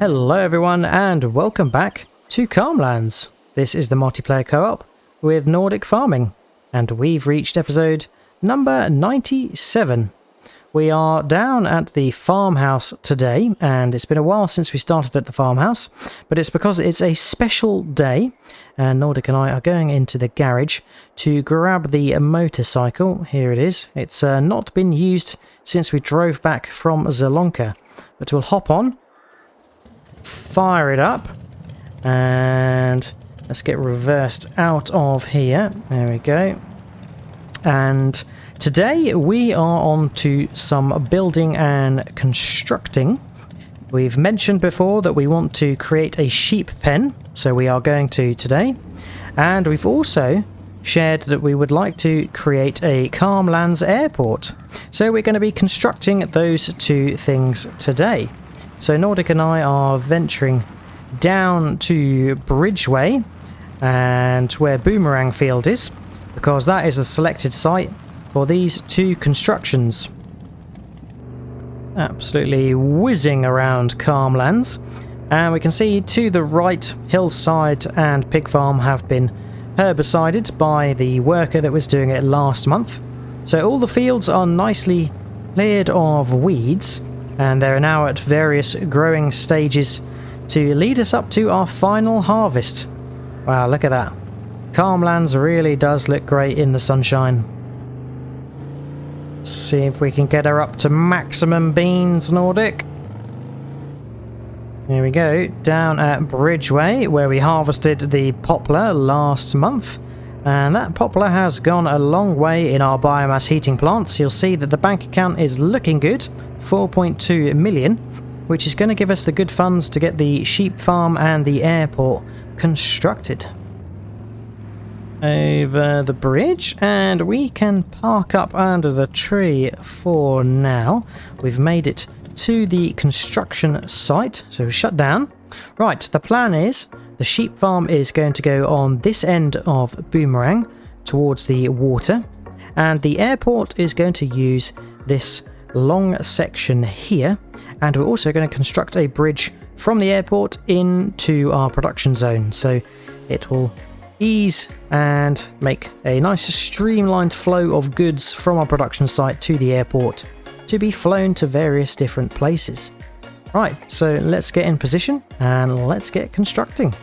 Hello everyone and welcome back to Calmlands. This is the multiplayer co-op with Nordic farming and we've reached episode number 97. We are down at the farmhouse today and it's been a while since we started at the farmhouse, but it's because it's a special day and Nordic and I are going into the garage to grab the motorcycle. Here it is. It's not been used since we drove back from Zelonka, but we'll hop on, fire it up, and let's get reversed out of here. There we go. And today we are on to some building and constructing. We've mentioned before that we want to create a sheep pen, so we are going to today. And we've also shared that we would like to create a Calmlands airport. So we're going to be constructing those two things today. So Nordic and I are venturing down to Bridgeway and where Boomerang Field is, because that is a selected site for these two constructions. Absolutely whizzing around Calmlands. And we can see to the right, Hillside and Pig Farm have been herbicided by the worker that was doing it last month. So all the fields are nicely cleared of weeds, and they're now at various growing stages to lead us up to our final harvest. Wow, look at that. Calmlands really does look great in the sunshine. See if we can get her up to maximum beans, Nordic. Here we go, down at Bridgeway, where we harvested the poplar last month. And that poplar has gone a long way in our biomass heating plants. You'll see that the bank account is looking good, 4.2 million, which is going to give us the good funds to get the sheep farm and the airport constructed. Over the bridge, and we can park up under the tree for now. We've made it to the construction site, so shut down. Right, the plan is the sheep farm is going to go on this end of Boomerang towards the water, and the airport is going to use this long section here, and we're also going to construct a bridge from the airport into our production zone, so it will ease and make a nice streamlined flow of goods from our production site to the airport to be flown to various different places. Right, so let's get in position and let's get constructing.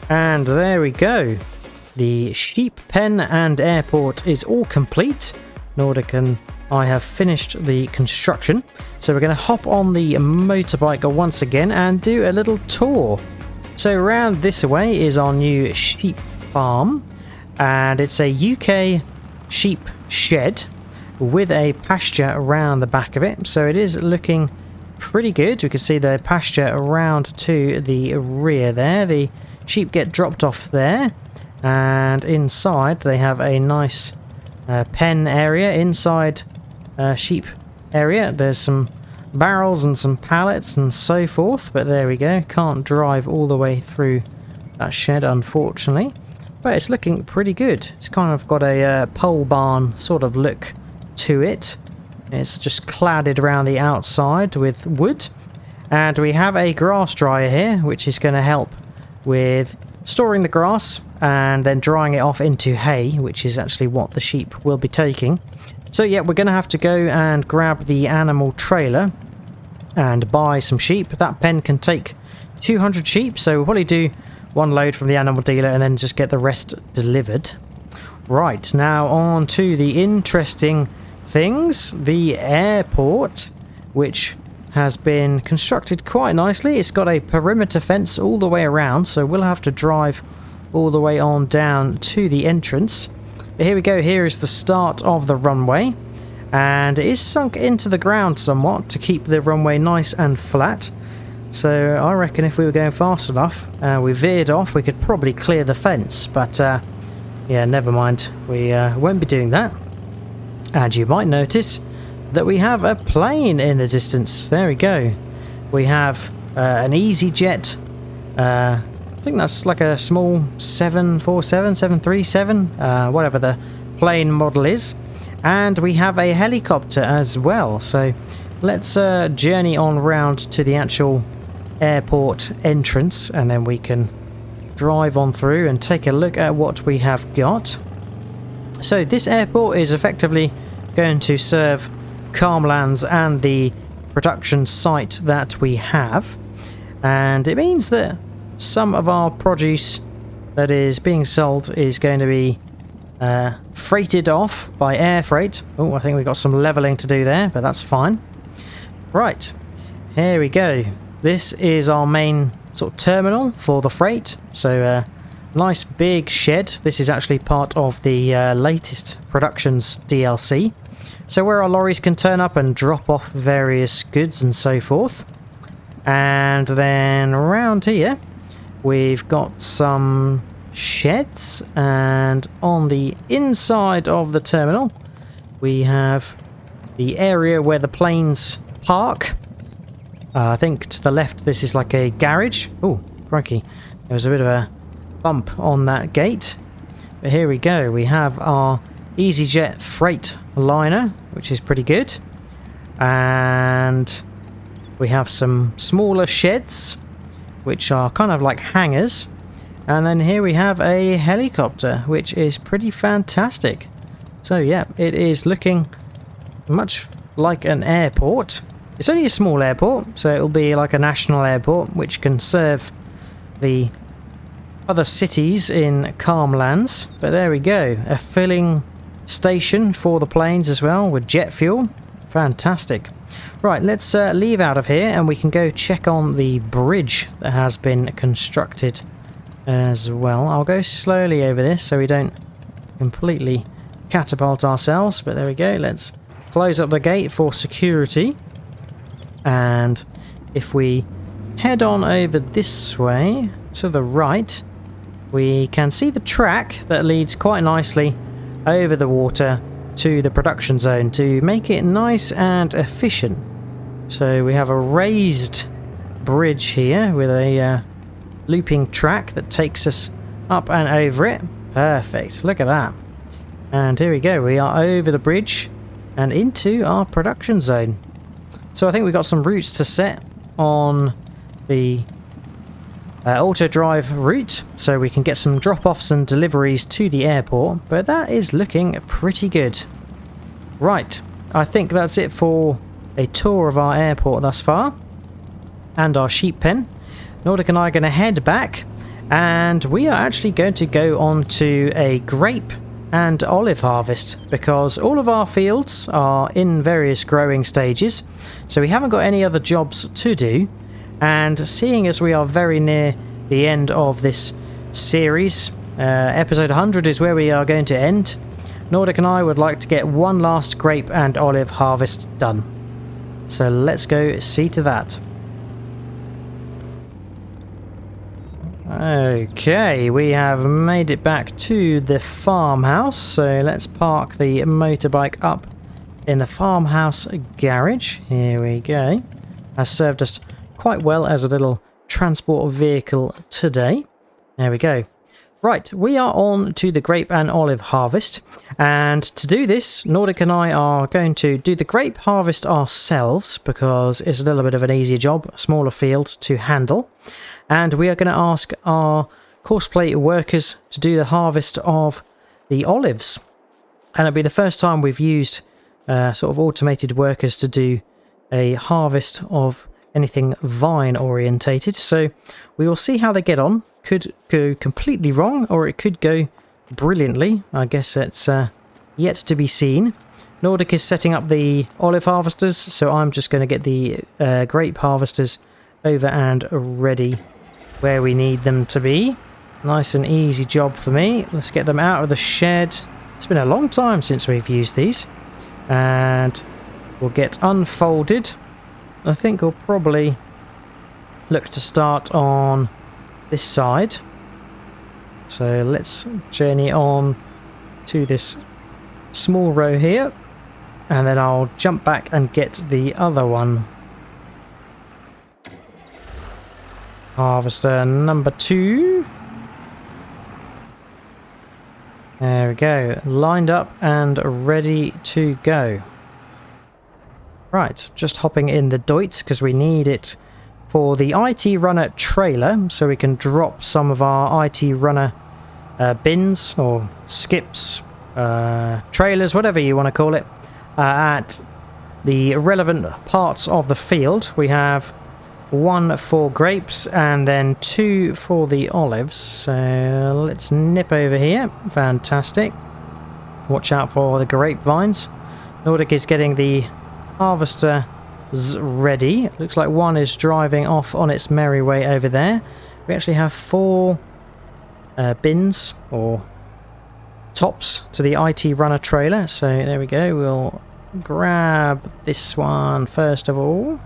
And there we go. The sheep pen and airport is all complete. Nordic and I have finished the construction. So we're going to hop on the motorbike once again and do a little tour. So around this way is our new sheep farm. And it's a UK sheep shed with a pasture around the back of it. So it is looking pretty good. We can see the pasture around to the rear there. The sheep get dropped off there. And inside they have a nice pen area inside sheep area. There's some barrels and some pallets and so forth, but there we go. Can't drive all the way through that shed, unfortunately, but it's looking pretty good. It's kind of got a pole barn sort of look to it. It's just cladded around the outside with wood, and we have a grass dryer here which is going to help with storing the grass and then drying it off into hay, which is actually what the sheep will be taking. So yeah, we're going to have to go and grab the animal trailer and buy some sheep. That pen can take 200 sheep, so we'll probably do one load from the animal dealer and then just get the rest delivered. Right, now on to the interesting things. The airport, which has been constructed quite nicely. It's got a perimeter fence all the way around, so we'll have to drive all the way on down to the entrance. But here we go. Here is the start of the runway, and it is sunk into the ground somewhat to keep the runway nice and flat. So I reckon if we were going fast enough, we veered off, we could probably clear the fence, but yeah, never mind. We won't be doing that. And you might notice that we have a plane in the distance. There we go. We have an EasyJet. I think that's like a small 747, 737, whatever the plane model is. And we have a helicopter as well. So let's journey on round to the actual airport entrance, and then we can drive on through and take a look at what we have got. So this airport is effectively going to serve Calmlands and the production site that we have, and it means that some of our produce that is being sold is going to be freighted off by air freight. Oh, I think we've got some leveling to do there, but that's fine. Right, here we go. This is our main sort of terminal for the freight. So nice big shed. This is actually part of the latest Productions DLC. So where our lorries can turn up and drop off various goods and so forth. And then around here we've got some sheds, and on the inside of the terminal we have the area where the planes park. I think to the left this is like a garage. Oh, crikey. There was a bit of a bump on that gate. But here we go. We have our EasyJet freight liner, which is pretty good. And we have some smaller sheds, which are kind of like hangars. And then here we have a helicopter, which is pretty fantastic. So yeah, it is looking much like an airport. It's only a small airport, so it'll be like a national airport, which can serve the other cities in Calmlands. But there we go, a filling station for the planes as well, with jet fuel. Fantastic. Right, let's leave out of here and we can go check on the bridge that has been constructed as well. I'll go slowly over this so we don't completely catapult ourselves, but there we go. Let's close up the gate for security. And if we head on over this way to the right, we can see the track that leads quite nicely over the water to the production zone to make it nice and efficient. So we have a raised bridge here with a looping track that takes us up and over it. Perfect, look at that. And here we go, we are over the bridge and into our production zone. So I think we've got some routes to set on the auto drive route, so we can get some drop-offs and deliveries to the airport, but that is looking pretty good. Right, I think that's it for a tour of our airport thus far, and our sheep pen. Nordic and I are going to head back and we are actually going to go on to a grape and olive harvest because all of our fields are in various growing stages, so we haven't got any other jobs to do. And seeing as we are very near the end of this series, episode 100 is where we are going to end, Nordic and I would like to get one last grape and olive harvest done. So let's go see to that. Okay, we have made it back to the farmhouse, so let's park the motorbike up in the farmhouse garage. Here we go. Has served us quite well as a little transport vehicle today. There we go. Right, we are on to the grape and olive harvest, and to do this, Nordic and I are going to do the grape harvest ourselves because it's a little bit of an easier job, a smaller field to handle, and we are going to ask our courseplay workers to do the harvest of the olives, and it'll be the first time we've used sort of automated workers to do a harvest of anything vine orientated, so we will see how they get on. Could go completely wrong, or it could go brilliantly. I guess it's yet to be seen. Nordic is setting up the olive harvesters, so I'm just going to get the grape harvesters over and ready where we need them to be. Nice and easy job for me. Let's get them out of the shed. It's been a long time since we've used these, and we'll get unfolded. I think we'll probably look to start on this side, so let's journey on to this small row here, and then I'll jump back and get the other one. Harvester number 2. There we go, lined up and ready to go. Right, just hopping in the Deutz because we need it for the IT runner trailer, so we can drop some of our IT runner bins or skips, trailers, whatever you want to call it, at the relevant parts of the field. We have 1 for grapes and then 2 for the olives, so let's nip over here. Fantastic. Watch out for the grapevines. Nordic is getting the harvester ready. Looks like one is driving off on its merry way over there. We actually have 4 bins or tops to the IT runner trailer, so there we go. We'll grab this one first of all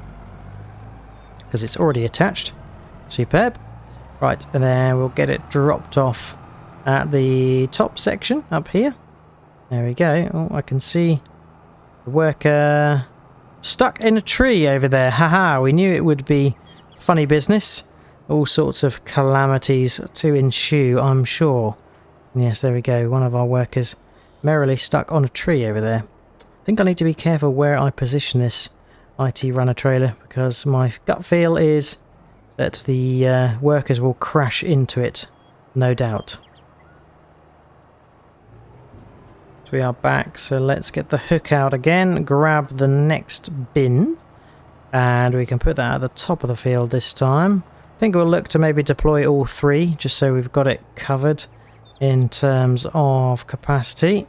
because it's already attached. Superb. Right, and then we'll get it dropped off at the top section up here. There we go. Oh, I can see the worker stuck in a tree over there. Haha, we knew it would be funny business. All sorts of calamities to ensue, I'm sure. Yes, there we go. One of our workers merrily stuck on a tree over there. I think I need to be careful where I position this IT runner trailer because my gut feel is that the workers will crash into it, no doubt. We are back, so let's get the hook out again, grab the next bin, and we can put that at the top of the field this time. I think we'll look to maybe deploy all 3 just so we've got it covered in terms of capacity.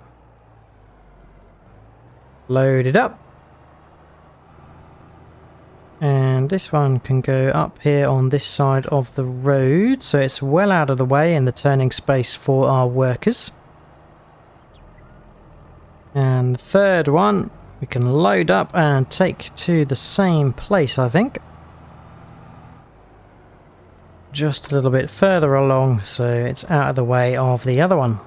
Load it up, and this one can go up here on this side of the road, so it's well out of the way in the turning space for our workers. And the third one we can load up and take to the same place, I think. Just a little bit further along so it's out of the way of the other one.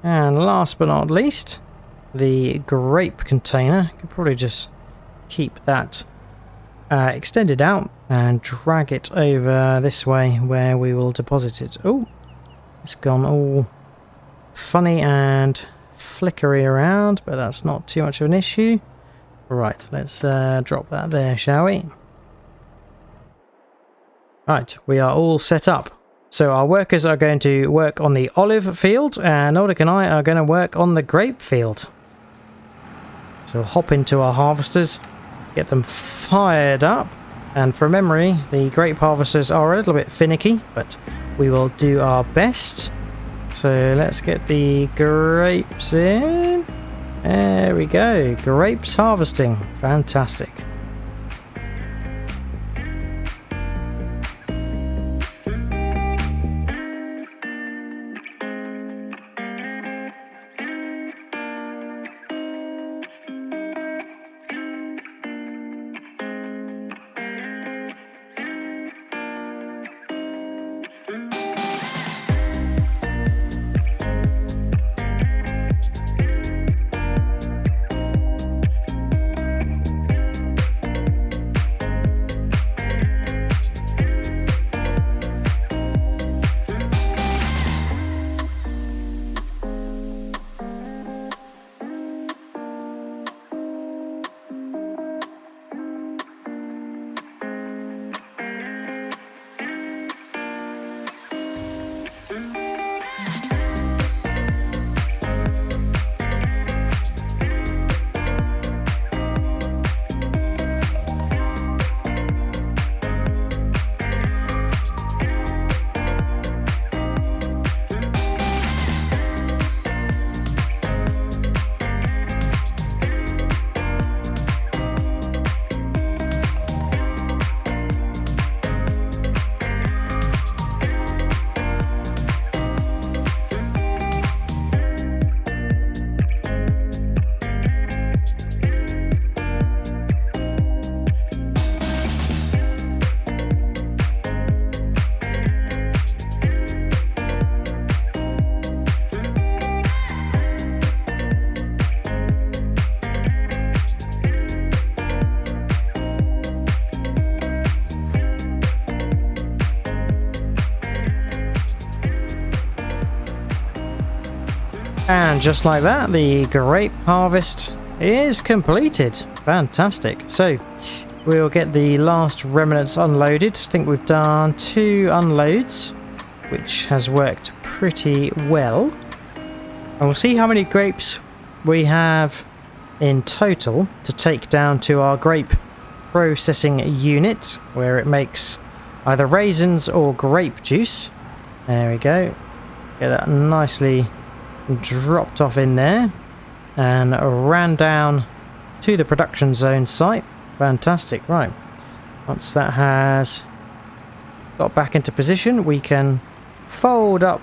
And last but not least, the grape container. Could probably just keep that extended out and drag it over this way where we will deposit it. Oh, it's gone all funny and flickery around, but that's not too much of an issue. Right, let's drop that there, shall we? Right, we are all set up. So our workers are going to work on the olive field, and Nordic and I are going to work on the grape field. So we'll hop into our harvesters, get them fired up, And from memory, the grape harvesters are a little bit finicky, but we will do our best. So let's get the grapes in. There we go. Grapes harvesting. Fantastic. And just like that, the grape harvest is completed. Fantastic. So we'll get the last remnants unloaded. I think we've done 2 unloads, which has worked pretty well. And we'll see how many grapes we have in total to take down to our grape processing unit, where it makes either raisins or grape juice. There we go. Get that nicely dropped off in there and ran down to the production zone site. Fantastic. Right, once that has got back into position, we can fold up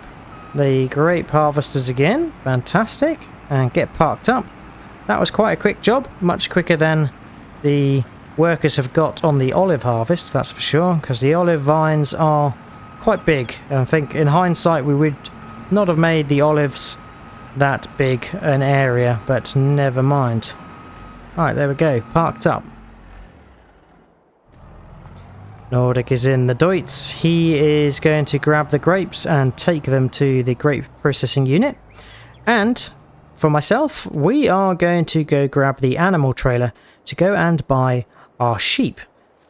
the grape harvesters again. Fantastic. And get parked up. That was quite a quick job, much quicker than the workers have got on the olive harvest, that's for sure, because the olive vines are quite big, and I think in hindsight we would not have made the olives that big an area, but never mind. Alright, there we go, parked up. Nordic is in the Deutz. He is going to grab the grapes and take them to the grape processing unit. And for myself, we are going to go grab the animal trailer to go and buy our sheep.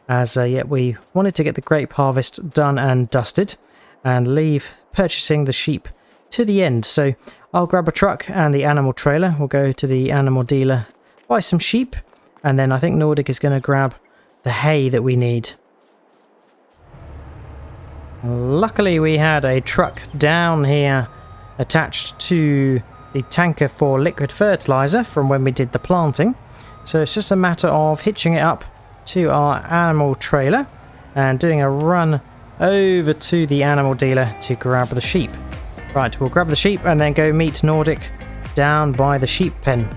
As we wanted to get the grape harvest done and dusted and leave purchasing the sheep to the end. So I'll grab a truck and the animal trailer. We'll go to the animal dealer, buy some sheep, and then I think Nordic is going to grab the hay that we need. Luckily we had a truck down here attached to the tanker for liquid fertilizer from when we did the planting. So it's just a matter of hitching it up to our animal trailer and doing a run over to the animal dealer to grab the sheep. Right, we'll grab the sheep and then go meet Nordic down by the sheep pen.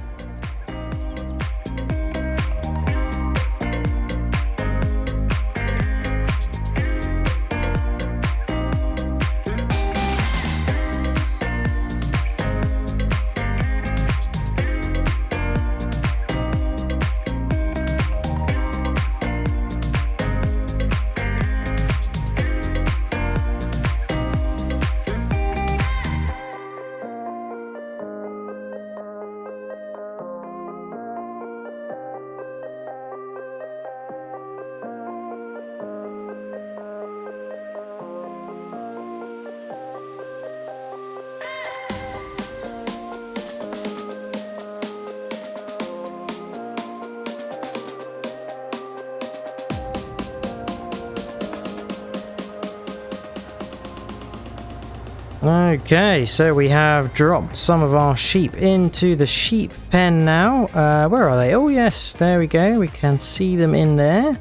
Okay, so we have dropped some of our sheep into the sheep pen now. Where are they? Oh yes, there we go. We can see them in there.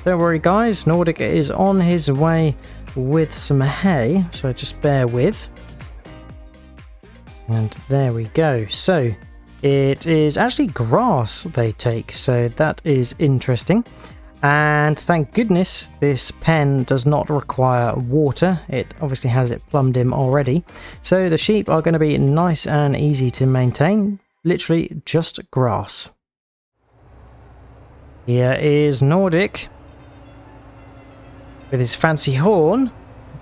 Don't worry guys, Nordic is on his way with some hay, so just bear with. And there we go. So it is actually grass they take, so that is interesting. And thank goodness this pen does not require water. It obviously has it plumbed in already. So the sheep are going to be nice and easy to maintain. Literally just grass. Here is Nordic with his fancy horn.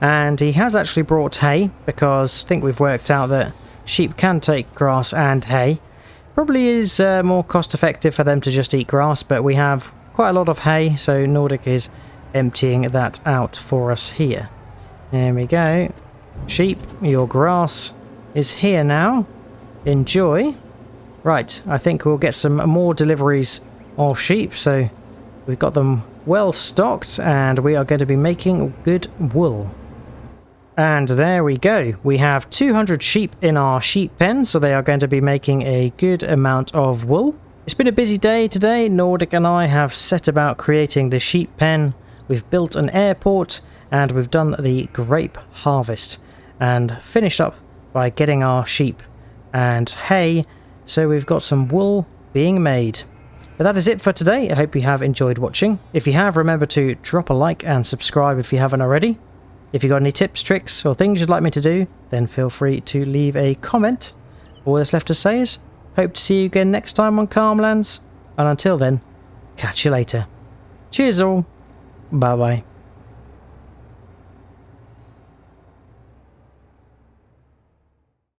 And he has actually brought hay because I think we've worked out that sheep can take grass and hay. Probably is more cost effective for them to just eat grass, but we have quite a lot of hay, so Nordic is emptying that out for us here. There we go. Sheep, your grass is here now. Enjoy. Right, I think we'll get some more deliveries of sheep, so we've got them well stocked and we are going to be making good wool. And there we go. We have 200 sheep in our sheep pen, so they are going to be making a good amount of wool. It's been a busy day today. Nordic and I have set about creating the sheep pen. We've built an airport and we've done the grape harvest and finished up by getting our sheep and hay, so we've got some wool being made. But that is it for today. I hope you have enjoyed watching. If you have, remember to drop a like and subscribe if you haven't already. If you've got any tips, tricks or things you'd like me to do, then feel free to leave a comment. All that's left to say is hope to see you again next time on Calmlands, and until then, catch you later. Cheers all. Bye bye.